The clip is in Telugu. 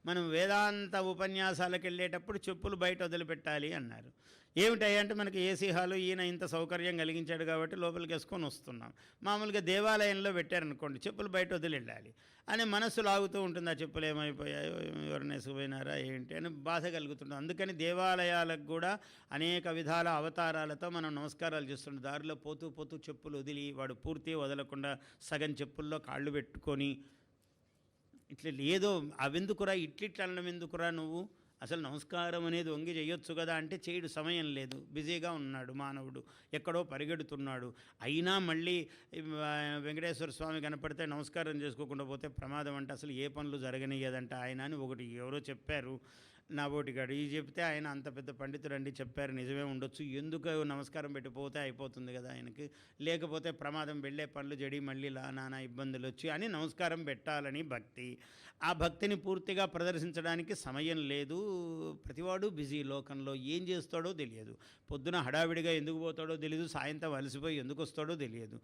మనం వేదాంత ఉపన్యాసాలకు వెళ్ళేటప్పుడు చెప్పులు బయట వదిలిపెట్టాలి అన్నారు. ఏమిటాయంటే మనకి ఏసీ హాలు ఈయన ఇంత సౌకర్యం కలిగించాడు కాబట్టి లోపలికి వేసుకొని వస్తున్నాం. మామూలుగా దేవాలయంలో పెట్టారనుకోండి చెప్పులు బయట వదిలి వెళ్ళాలి అని మనస్సు లాగుతూ ఉంటుంది. ఆ చెప్పులు ఏమైపోయాయో, ఎవరిని వేసుకుపోయినారా ఏంటి అని బాధ కలుగుతుంది. అందుకని దేవాలయాలకు కూడా అనేక విధాల అవతారాలతో మనం నమస్కారాలు చేస్తుంటాం. దారిలో పోతూ పోతూ చెప్పులు వదిలి వాడు పూర్తి వదలకుండా సగం చెప్పుల్లో కాళ్ళు పెట్టుకొని ఇట్లా ఏదో అవెందుకురా ఇట్లిట్ల అనడం ఎందుకురా నువ్వు, అసలు నమస్కారం అనేది వంగి చేయొచ్చు కదా అంటే చేయడు, సమయం లేదు, బిజీగా ఉన్నాడు మానవుడు, ఎక్కడో పరిగెడుతున్నాడు. అయినా మళ్ళీ వెంకటేశ్వర స్వామి కనపడితే నమస్కారం చేసుకోకుండా పోతే ప్రమాదం అంటే అసలు ఏ పనులు జరగనియ్యదంట ఆయన అని ఒకటి ఎవరో చెప్పారు నా బోటిగాడు. ఈ చెప్తే ఆయన అంత పెద్ద పండితుడండి చెప్పారు, నిజమే ఉండొచ్చు, ఎందుకు నమస్కారం పెట్టిపోతే అయిపోతుంది కదా ఆయనకి, లేకపోతే ప్రమాదం, వెళ్ళే పనులు జడి మళ్ళీ నానా ఇబ్బందులు వచ్చి అని నమస్కారం పెట్టాలని భక్తి. ఆ భక్తిని పూర్తిగా ప్రదర్శించడానికి సమయం లేదు. ప్రతివాడు బిజీ లోకంలో, ఏం చేస్తాడో తెలియదు, పొద్దున హడావిడిగా ఎందుకు పోతాడో తెలియదు, సాయంత్రం అలసిపోయి ఎందుకు వస్తాడో తెలియదు.